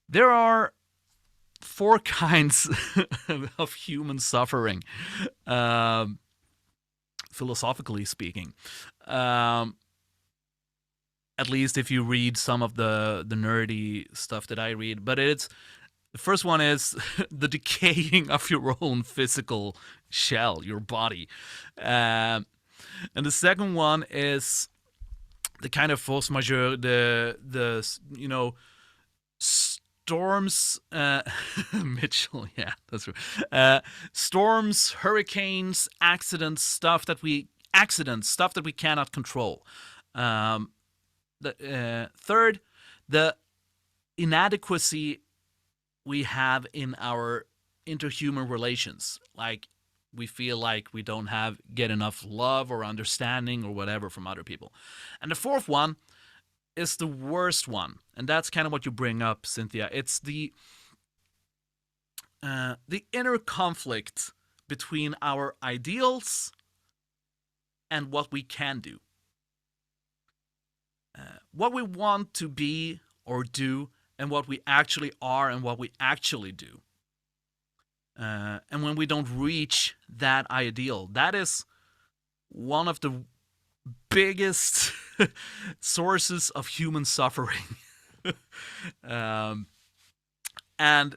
There are four kinds of human suffering, um, philosophically speaking. Um, at least if you read some of the nerdy stuff that I read. But it's the first one is the decaying of your own physical shell, your body, um, and the second one is the kind of force majeure, the storms, Mitchell, yeah, that's right. Storms, hurricanes, accidents, stuff that we cannot control. Um, the third, the inadequacy we have in our interhuman relations, like we feel like we don't have get enough love or understanding or whatever from other people. And the fourth one is the worst one, and that's kind of what you bring up, Cynthia. It's the inner conflict between our ideals and what we can do, what we want to be or do, and what we actually are and what we actually do. And when we don't reach that ideal, that is one of the biggest sources of human suffering. um, and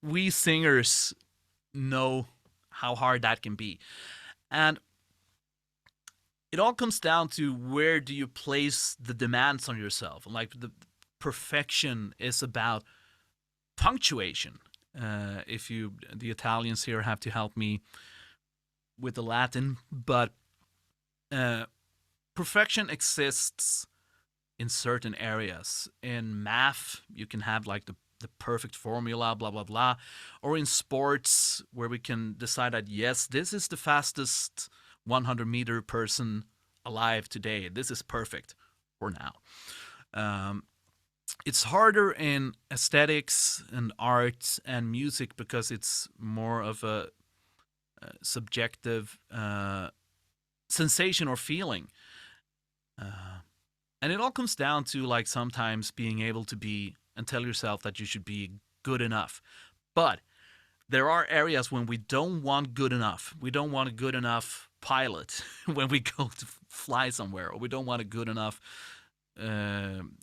we singers know how hard that can be. And it all comes down to where do you place the demands on yourself. And like the perfection is about punctuation. If you, the Italians here have to help me with the Latin, but uh, perfection exists in certain areas. In math, you can have like the perfect formula, blah, blah, blah. Or in sports, where we can decide that, yes, this is the fastest 100-meter person alive today. This is perfect for now. Um, it's harder in aesthetics and art and music because it's more of a subjective sensation or feeling. Uh, and it all comes down to like sometimes being able to be and tell yourself that you should be good enough. But there are areas when we don't want good enough. We don't want a good enough pilot when we go to fly somewhere, or we don't want a good enough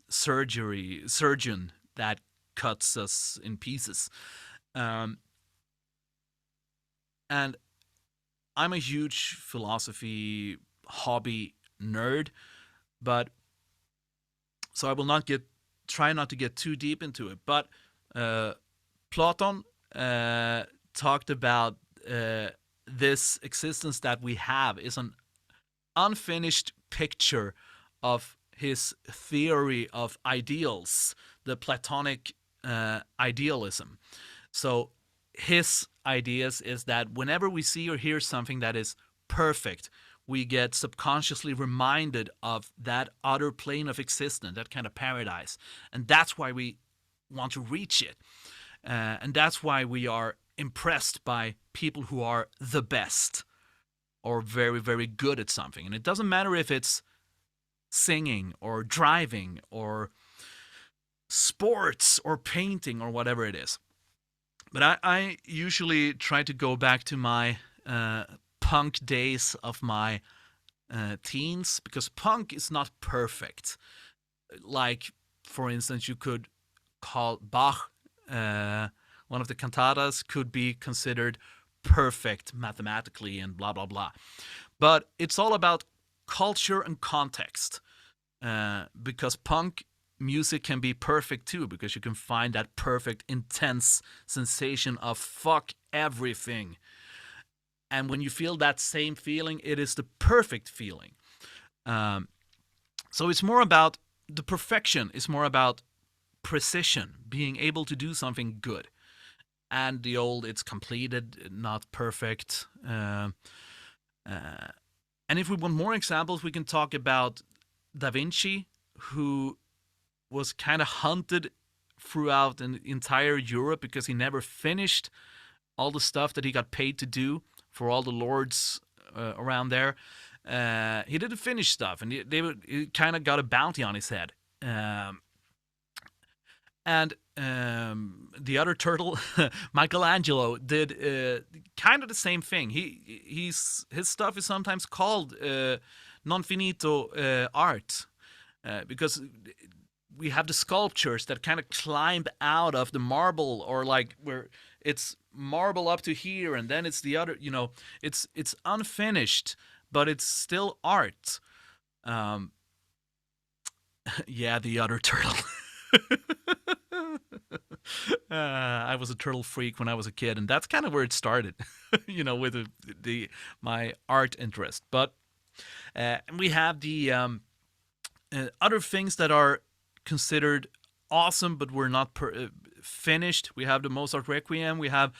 surgeon that cuts us in pieces. Um, and I'm a huge philosophy hobby nerd, but so I will not get try not to get too deep into it. But uh, Platon talked about this existence that we have is an unfinished picture of his theory of ideals, the Platonic idealism. So his ideas is that whenever we see or hear something that is perfect, we get subconsciously reminded of that other plane of existence, that kind of paradise. And that's why we want to reach it. And that's why we are impressed by people who are the best or very, very good at something. And it doesn't matter if it's singing or driving or sports or painting or whatever it is. But I usually try to go back to my punk days of my teens, because punk is not perfect. Like, for instance, you could call Bach, one of the cantatas, could be considered perfect mathematically and blah, blah, blah. But it's all about culture and context, because punk music can be perfect too, because you can find that perfect, intense sensation of fuck everything. And when you feel that same feeling, it is the perfect feeling. Um, so it's more about the perfection, it's more about precision, being able to do something good. And the old, it's completed, not perfect. Uh, and if we want more examples, we can talk about Da Vinci, who was kind of hunted throughout an entire Europe because he never finished all the stuff that he got paid to do for all the lords around there. He didn't finish stuff, and he kind of got a bounty on his head. And the other turtle, Michelangelo, did kind of the same thing. His stuff is sometimes called non finito art because we have the sculptures that kind of climb out of the marble, or like where it's marble up to here and then it's the other. It's unfinished, but it's still art. Um, yeah, the other turtle. I was a turtle freak when I was a kid, and that's kind of where it started, with my art interest. But we have the other things that are considered awesome, but were not finished. We have the Mozart Requiem. We have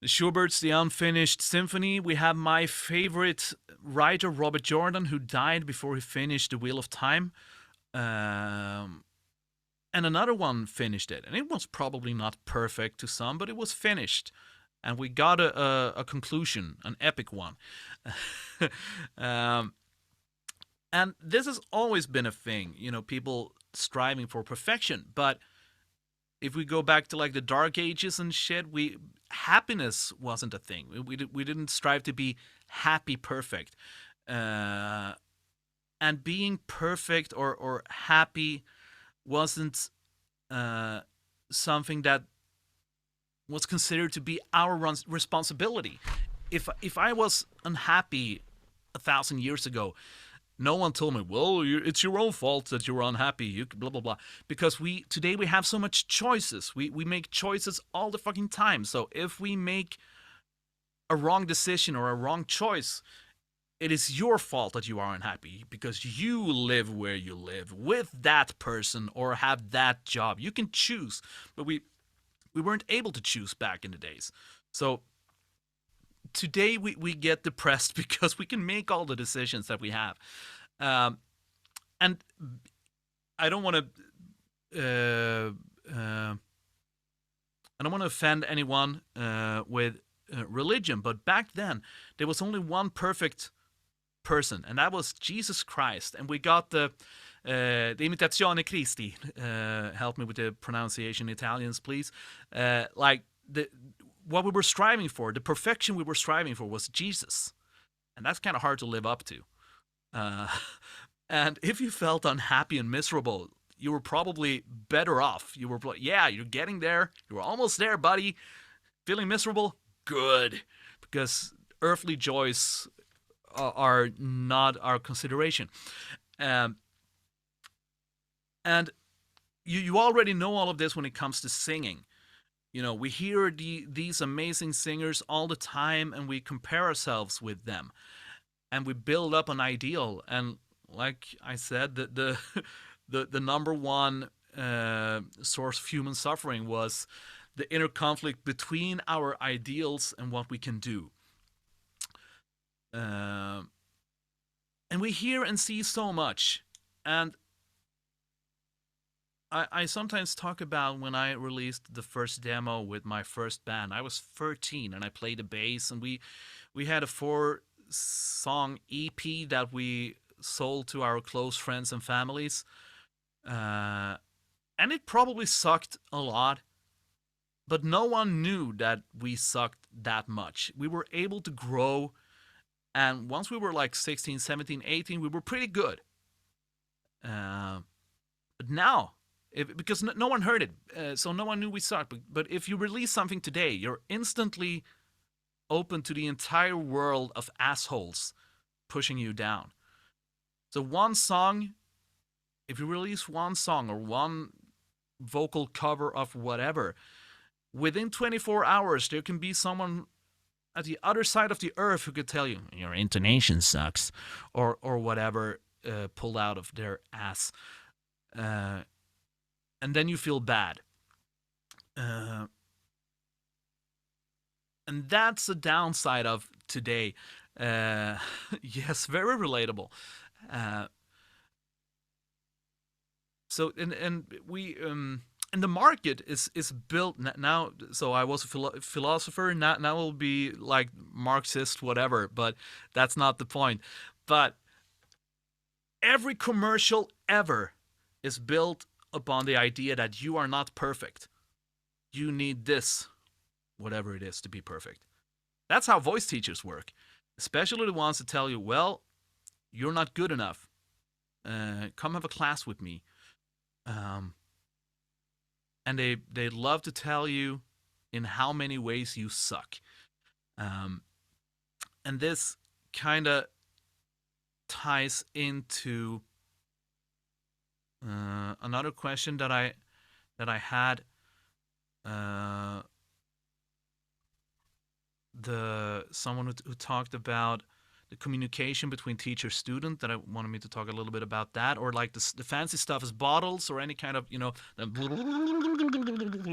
the Schubert's The Unfinished Symphony. We have my favorite writer, Robert Jordan, who died before he finished The Wheel of Time. And another one finished it, and it was probably not perfect to some, but it was finished, and we got a conclusion, an epic one. um, and this has always been a thing, people striving for perfection. But if we go back to like the Dark Ages and shit, happiness wasn't a thing. We didn't strive to be happy perfect, and being perfect or happy wasn't something that was considered to be our responsibility. If I was unhappy 1,000 years ago, no one told me, well, it's your own fault that you're unhappy. You blah blah blah. Because today we have so much choices. We make choices all the fucking time. So if we make a wrong decision or a wrong choice, it is your fault that you are unhappy because you live where you live with that person or have that job. You can choose, but we weren't able to choose back in the days. So today we get depressed because we can make all the decisions that we have. And I don't want to I don't want to offend anyone with religion, but back then there was only one perfect person, and that was Jesus Christ. And we got the Imitazione Christi. Help me with the pronunciation, Italians, please. What we were striving for, the perfection we were striving for, was Jesus, and that's kind of hard to live up to. And if you felt unhappy and miserable, you were probably better off. You were, yeah, you're getting there. You were almost there, buddy. Feeling miserable? Good, because earthly joys are not our consideration. And you already know all of this when it comes to singing. We hear these amazing singers all the time, and we compare ourselves with them, and we build up an ideal. And like I said, the number one source of human suffering was the inner conflict between our ideals and what we can do. And we hear and see so much. And I sometimes talk about when I released the first demo with my first band. I was 13 and I played the bass, and we had a 4-song EP that we sold to our close friends and families. And it probably sucked a lot, but no one knew that we sucked that much. We were able to grow, and once we were like 16, 17, 18, we were pretty good. But now, because no one heard it, so no one knew we sucked. But if you release something today, you're instantly open to the entire world of assholes pushing you down. So one song, if you release one song or one vocal cover of whatever, within 24 hours, there can be someone at the other side of the earth who could tell you, your intonation sucks, or whatever, pulled out of their ass. And then you feel bad. And that's the downside of today. Yes, very relatable. So and we and the market is built now. So I was a philosopher. Now will be like Marxist, whatever. But that's not the point. But every commercial ever is built upon the idea that you are not perfect. You need this, whatever it is, to be perfect. That's how voice teachers work, especially the ones that tell you, well, you're not good enough. Come have a class with me. Um, and they love to tell you in how many ways you suck. Um, and this kind of ties into another question that I had. Uh, the someone who talked about the communication between teacher student, that I wanted me to talk a little bit about that, or like the fancy stuff is bottles or any kind of the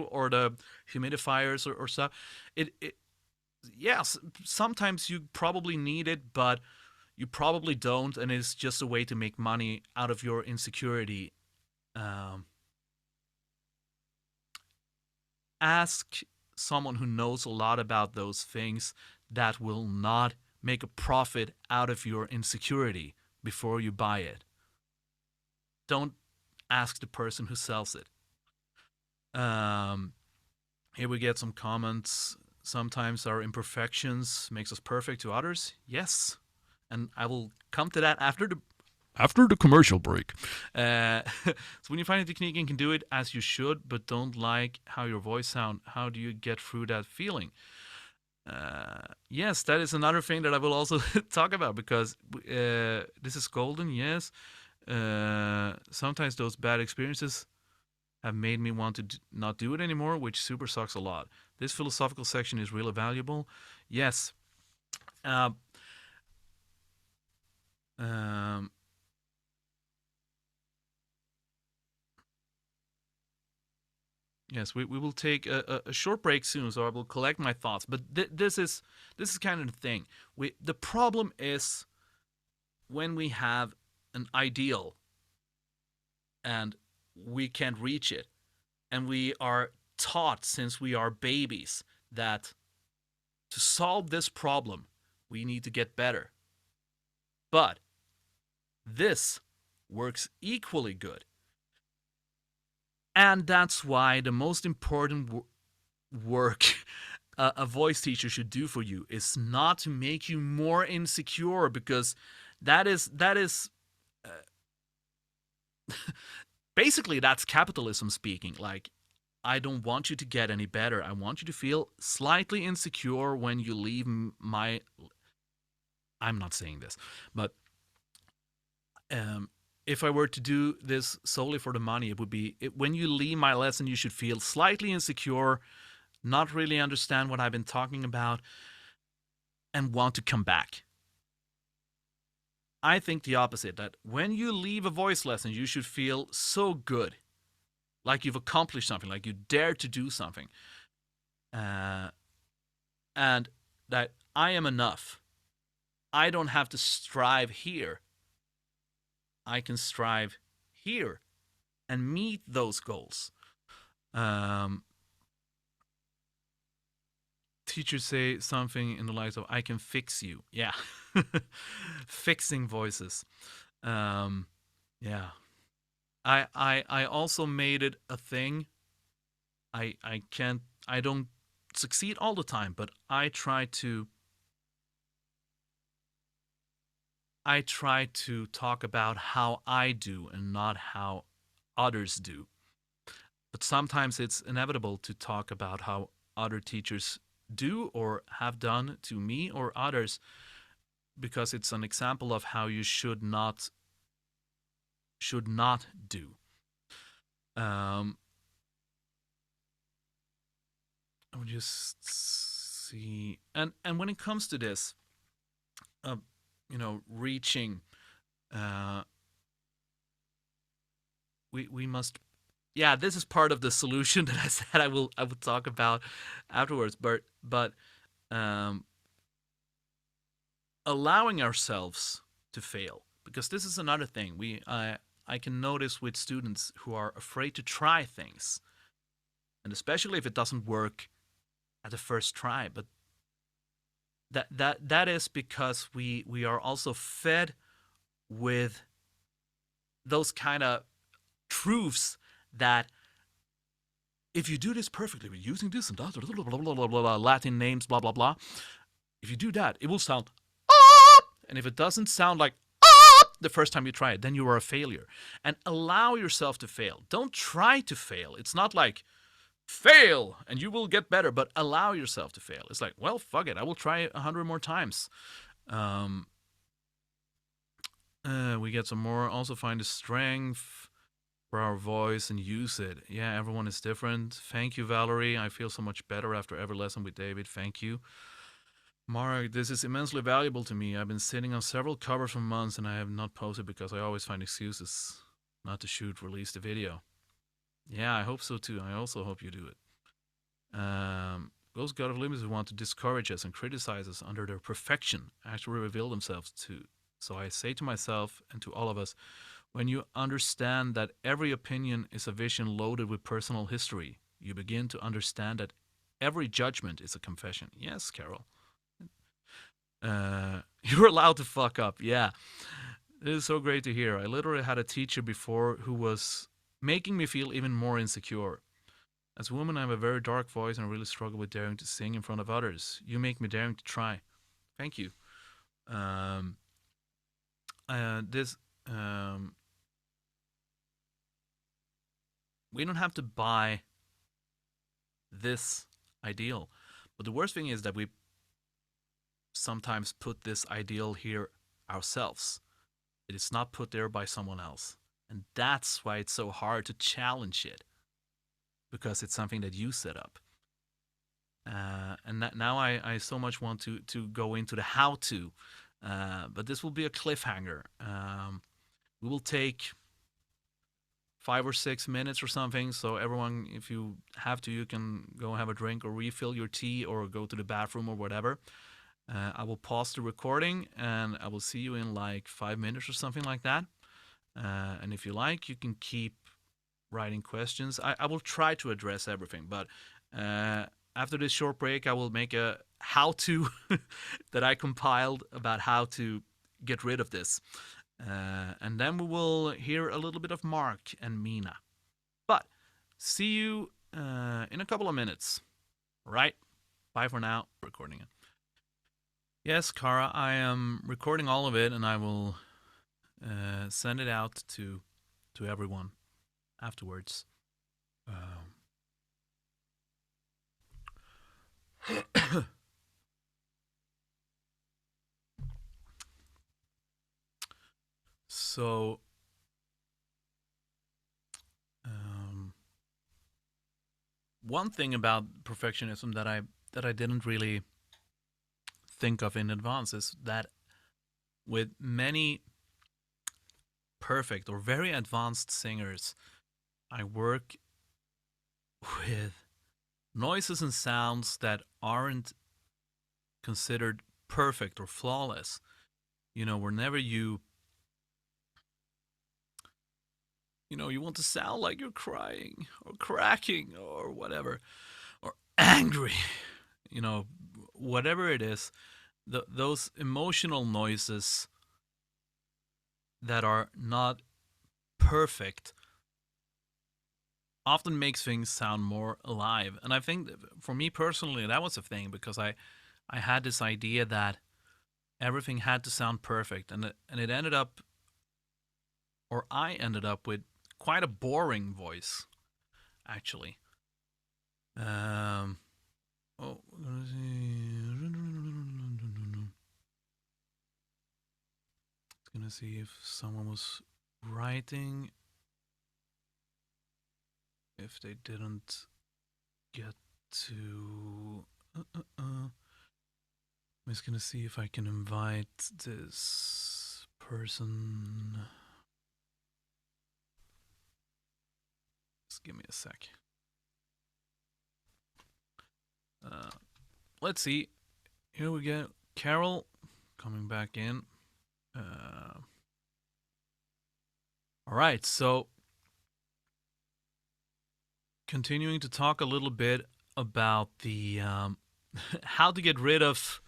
or the humidifiers or stuff. It yes, sometimes you probably need it, but you probably don't, and it's just a way to make money out of your insecurity. Um, Ask someone who knows a lot about those things that will not make a profit out of your insecurity before you buy it. Don't ask the person who sells it. Um, Here we get some comments. Sometimes our imperfections makes us perfect to others. Yes, and I will come to that after the commercial break. So when you find a technique and can do it as you should, but don't like how your voice sound, how do you get through that feeling? Yes, that is another thing that I will also talk about, because this is golden. Yes, sometimes those bad experiences have made me want to not do it anymore, which super sucks a lot. This philosophical section is really valuable. Yes. Uh, um, yes, we will take a short break soon, so I will collect my thoughts. But this is kind of the thing. The problem is when we have an ideal and we can't reach it, and we are taught since we are babies that to solve this problem we need to get better. But this works equally good. And that's why the most important work a voice teacher should do for you is not to make you more insecure, because that is basically that's capitalism speaking. Like, I don't want you to get any better. I want you to feel slightly insecure when you leave my. I'm not saying this, but if I were to do this solely for the money, it would be when you leave my lesson, you should feel slightly insecure, not really understand what I've been talking about, and want to come back. I think the opposite, that when you leave a voice lesson, you should feel so good, like you've accomplished something, like you dare to do something, uh, and that I am enough. I don't have to strive here. I can strive here and meet those goals. Um, Teachers say something in the light of "I can fix you." Yeah, fixing voices. Um, yeah, I also made it a thing. I can't. I don't succeed all the time, but I try to talk about how I do and not how others do. But sometimes it's inevitable to talk about how other teachers do or have done to me or others, because it's an example of how you should not do. Um, I'll just see, and when it comes to this, uh, reaching, uh, we must. Yeah, this is part of the solution that I said I would talk about afterwards. But um, allowing ourselves to fail, because this is another thing I can notice with students who are afraid to try things, and especially if it doesn't work at the first try. But that is because we are also fed with those kind of truths that if you do this perfectly, with using this and that, blah, blah, blah, blah, blah, Latin names, blah, blah, blah, if you do that, it will sound up. And if it doesn't sound like up the first time you try it, then you are a failure. And allow yourself to fail. Don't try to fail. It's not like fail and you will get better, but allow yourself to fail. It's like, well, fuck it. I will try 100 more times. We get some more. Also find the strength for our voice and use it. Yeah, everyone is different. Thank you, Valerie. I feel so much better after every lesson with David. Thank you. Mark, this is immensely valuable to me. I've been sitting on several covers for months and I have not posted because I always find excuses not to release the video. Yeah, I hope so too. I also hope you do it. Those God of limits who want to discourage us and criticize us under their perfection actually reveal themselves too. So I say to myself and to all of us, when you understand that every opinion is a vision loaded with personal history, you begin to understand that every judgment is a confession. Yes, Carol. You're allowed to fuck up. Yeah. It is so great to hear. I literally had a teacher before who was making me feel even more insecure. As a woman, I have a very dark voice and I really struggle with daring to sing in front of others. You make me daring to try. Thank you. We don't have to buy this ideal. But the worst thing is that we sometimes put this ideal here ourselves. It is not put there by someone else. And that's why it's so hard to challenge it. Because it's something that you set up. And now I so much want to go into the how-to. But this will be a cliffhanger. We will take 5 or 6 minutes or something. So everyone, if you have to, you can go have a drink or refill your tea or go to the bathroom or whatever. I will pause the recording and I will see you in like 5 minutes or something like that. And if you like, you can keep writing questions. I will try to address everything, but after this short break, I will make a how-to that I compiled about how to get rid of this. And then we will hear a little bit of Mark and Mina. But see you in a couple of minutes. Right? Bye for now. Recording it. Yes, Kara, I am recording all of it and I will send it out to everyone afterwards. So, one thing about perfectionism that I didn't really think of in advance is that with many perfect or very advanced singers, I work with noises and sounds that aren't considered perfect or flawless. You know, whenever you want to sound like you're crying or cracking or whatever, or angry, whatever it is, those emotional noises that are not perfect often makes things sound more alive. And I think for me personally, that was a thing because I had this idea that everything had to sound perfect, and it ended up, or I ended up with quite a boring voice, actually. Let's gonna see if someone was writing. If they didn't get to, I'm just gonna see if I can invite this person. Just give me a sec. Let's see. Here we go. Carol coming back in. All right, so continuing to talk a little bit about the how to get rid of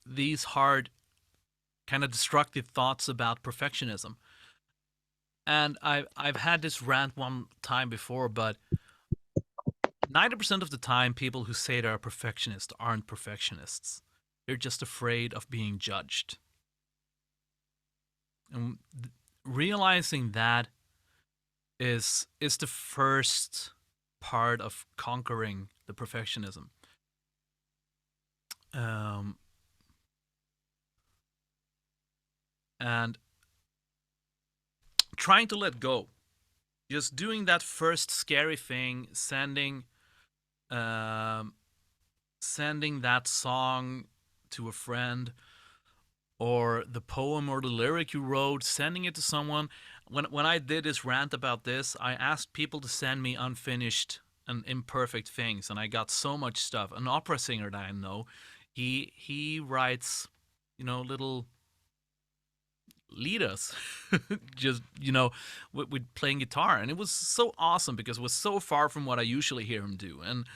these hard, kind of destructive thoughts about perfectionism. And I've had this rant one time before, but 90% of the time, people who say they're perfectionists aren't perfectionists. They're just afraid of being judged. And realizing that is the first part of conquering the perfectionism. Um, and trying to let go, just doing that first scary thing, um, sending that song to a friend, or the poem or the lyric you wrote, sending it to someone. When I did this rant about this, I asked people to send me unfinished and imperfect things, and I got so much stuff. An opera singer that I know, he writes, little lead us, just with playing guitar, and it was so awesome because it was so far from what I usually hear him do. And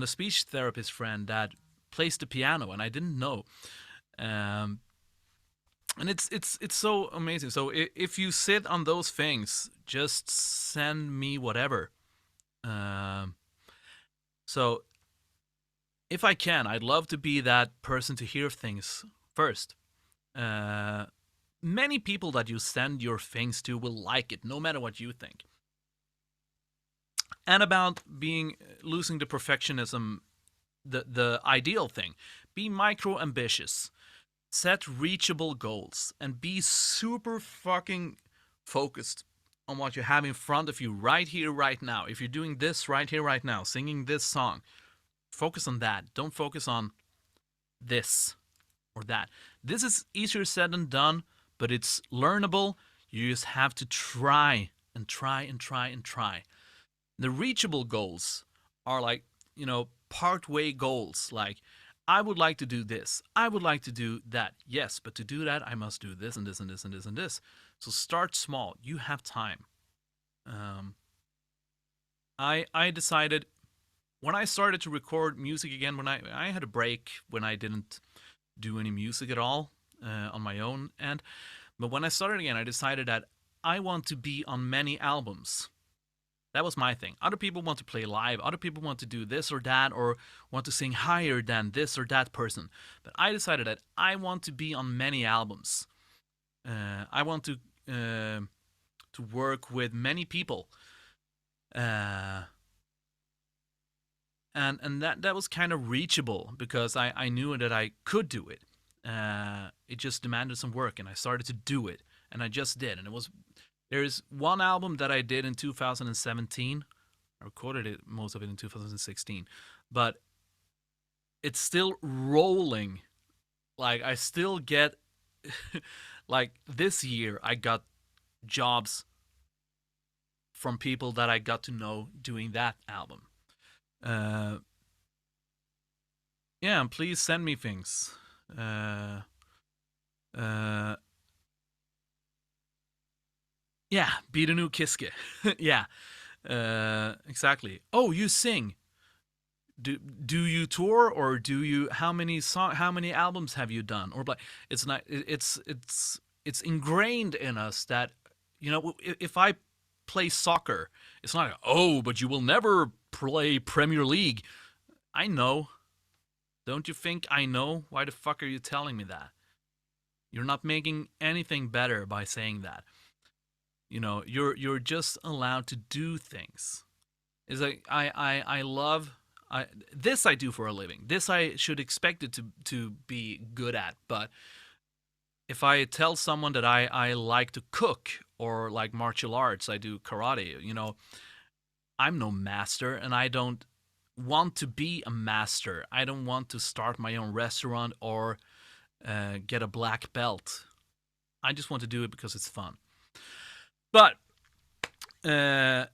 a speech therapist friend that plays the piano, and I didn't know. Um, and it's so amazing. So if you sit on those things, just send me whatever. Um, so if I can, I'd love to be that person to hear things first. Uh, Many people that you send your things to will like it, no matter what you think. And about being losing the perfectionism, the ideal thing, be micro ambitious, set reachable goals, and be super fucking focused on what you have in front of you right here, right now. If you're doing this right here, right now, singing this song, focus on that. Don't focus on this or that. This is easier said than done, but it's learnable. You just have to try and try and try and try. The reachable goals are like, part way goals. Like, I would like to do this. I would like to do that. Yes, but to do that, I must do this and this and this and this and this. So start small. You have time. Um, I decided when I started to record music again, when I had a break when I didn't do any music at all on my own end. But when I started again, I decided that I want to be on many albums. That was my thing. Other people want to play live. Other people want to do this or that, or want to sing higher than this or that person. But I decided that I want to be on many albums. I want to work with many people, uh, and that was kind of reachable because I knew that I could do it. It just demanded some work, and I started to do it, and I just did, and it was. There's one album that I did in 2017. I recorded it, most of it in 2016, but it's still rolling. Like, I still get, like, this year I got jobs from people that I got to know doing that album. Uh, yeah, and please send me things. Uh, uh, yeah, be the new Kiske. Yeah, exactly. Oh, you sing. Do you tour, or do you, how many albums have you done, or like, it's not, it's ingrained in us that, if I play soccer, it's not like, oh, but you will never play Premier League. I know. Don't you think I know? Why the fuck are you telling me that? You're not making anything better by saying that. You're just allowed to do things. Is like, I love, this I do for a living. This I should expect it to be good at. But if I tell someone that I like to cook, or like martial arts, I do karate, I'm no master, and I don't want to be a master. I don't want to start my own restaurant or get a black belt. I just want to do it because it's fun. But uh,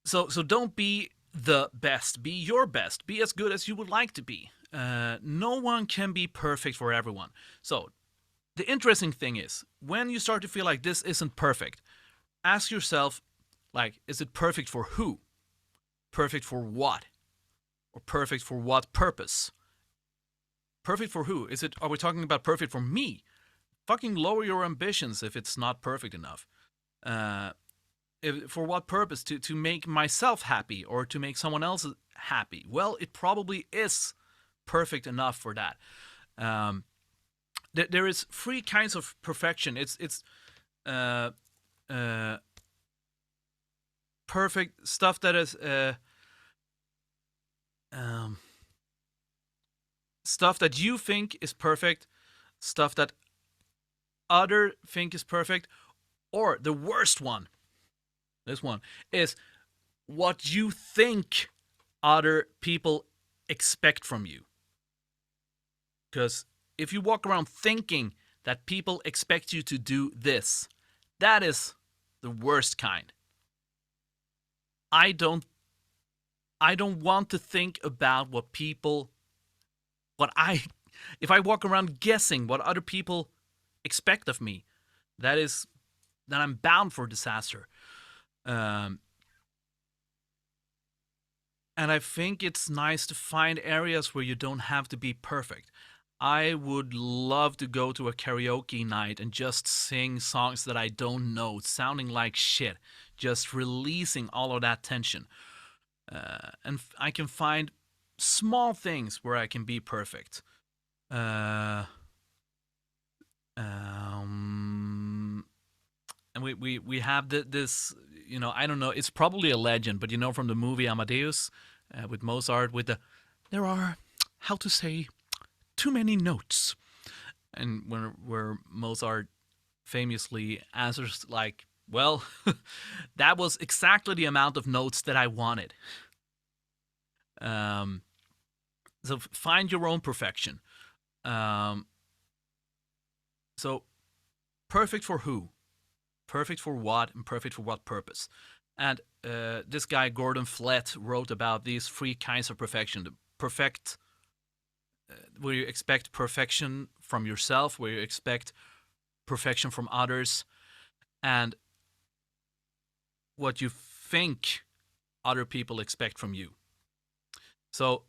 so don't be the best. Be your best. Be as good as you would like to be. No one can be perfect for everyone. So the interesting thing is, when you start to feel like this isn't perfect, ask yourself, like, is it perfect for who? Perfect for what? Or perfect for what purpose? Perfect for who? Are we talking about perfect for me? Fucking lower your ambitions if it's not perfect enough. Uh, for what purpose? To make myself happy or to make someone else happy? Well, it probably is perfect enough for that. Um, there is three kinds of perfection. It's uh, uh, perfect stuff that is um, stuff that you think is perfect, stuff that other think is perfect, or the worst one. This one is what you think other people expect from you. Because if you walk around thinking that people expect you to do this, that is the worst kind. I don't I don't want to think about what I if I walk around guessing what other people expect of me, that is then I'm bound for disaster. Um, and I think it's nice to find areas where you don't have to be perfect. I would love to go to a karaoke night and just sing songs that I don't know, sounding like shit, just releasing all of that tension. And I can find small things where I can be perfect. Uh, um, and we have this, I don't know, it's probably a legend, but from the movie Amadeus with Mozart, with there are, how to say, too many notes. And where Mozart famously answers, like, well, that was exactly the amount of notes that I wanted. Um, so find your own perfection. Um, so perfect for who? Perfect for what? And perfect for what purpose? And this guy Gordon Flett wrote about these three kinds of perfection: the perfect, where you expect perfection from yourself, where you expect perfection from others, and what you think other people expect from you. So,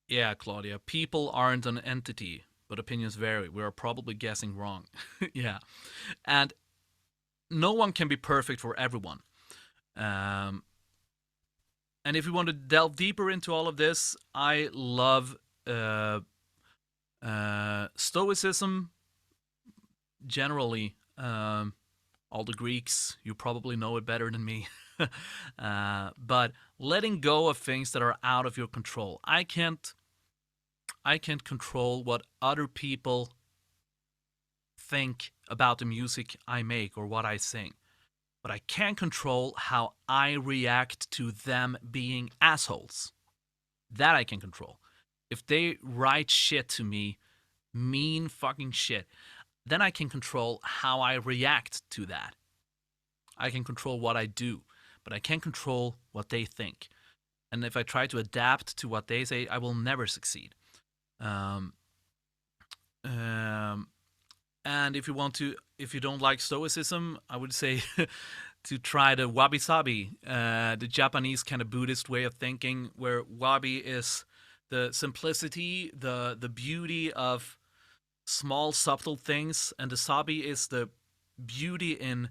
yeah, Claudia, people aren't an entity, but opinions vary. We are probably guessing wrong. Yeah. And no one can be perfect for everyone. Um, and if you want to delve deeper into all of this, I love Stoicism generally. All the Greeks, you probably know it better than me. But letting go of things that are out of your control. I can't control what other people think about the music I make or what I sing. But I can control how I react to them being assholes. That I can control. If they write shit to me, mean fucking shit, then I can control how I react to that. I can control what I do, but I can't control what they think. And if I try to adapt to what they say, I will never succeed. Um, um, and if you don't like Stoicism, I would say to try the wabi sabi, the Japanese kind of Buddhist way of thinking, where wabi is the simplicity, the beauty of small subtle things, and the sabi is the beauty in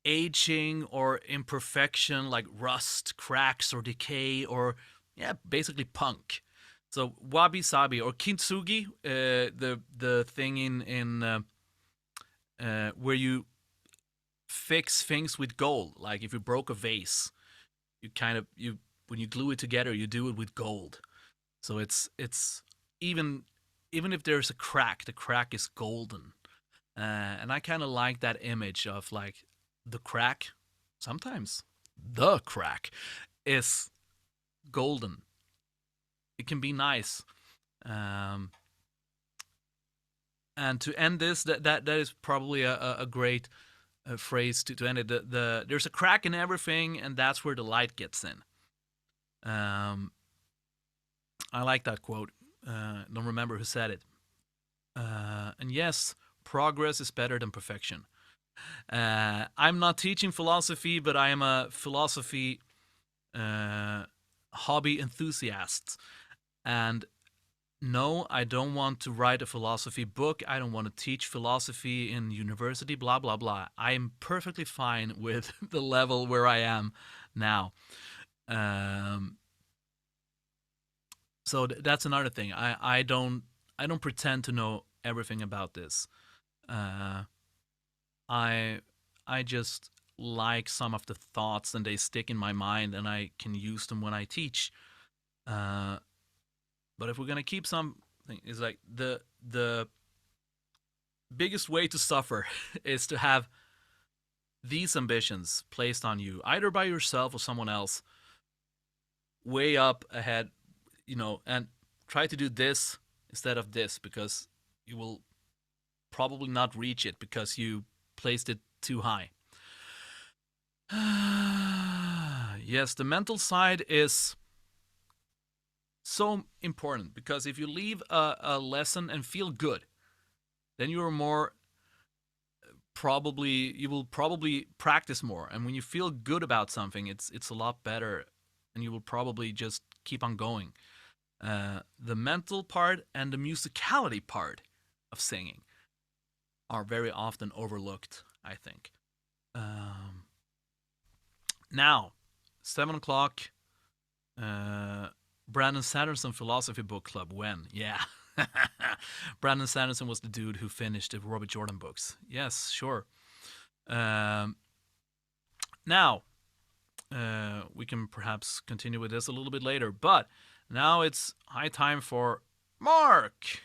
aging or imperfection, like rust, cracks, or decay, or yeah, basically punk. So wabi sabi or kintsugi, the thing in where you fix things with gold. Like if you broke a vase, you kind of you when you glue it together, you do it with gold. So it's even even if there's a crack, the crack is golden. And I kind of like that image of like the crack. Sometimes the crack is golden. It can be nice. Um, and to end this, that is probably a great phrase to end it. There's a crack in everything, and that's where the light gets in. Um, I like that quote. Don't remember who said it. And yes, progress is better than perfection. I'm not teaching philosophy, but I am a philosophy uh, hobby enthusiast. And No, I don't want to write a philosophy book. I don't want to teach philosophy in university, blah, blah, blah. I am perfectly fine with the level where I am now. Um, so that's another thing. I don't pretend to know everything about this. Uh, I I just like some of the thoughts and they stick in my mind and I can use them when I teach. Uh, but if we're gonna keep something, is like the biggest way to suffer is to have these ambitions placed on you, either by yourself or someone else, way up ahead, and try to do this instead of this because you will probably not reach it because you placed it too high. Yes, the mental side is so important because if you leave a lesson and feel good, then you are more probably you will probably practice more, and when you feel good about something, it's a lot better, and you will probably just keep on going. The mental part and the musicality part of singing are very often overlooked, I think. Um, Now, 7 o'clock. Uh, Brandon Sanderson Philosophy Book Club. When? Yeah. Brandon Sanderson was the dude who finished the Robert Jordan books. Yes, sure. Um, Now, we can perhaps continue with this a little bit later, but now it's high time for Mark.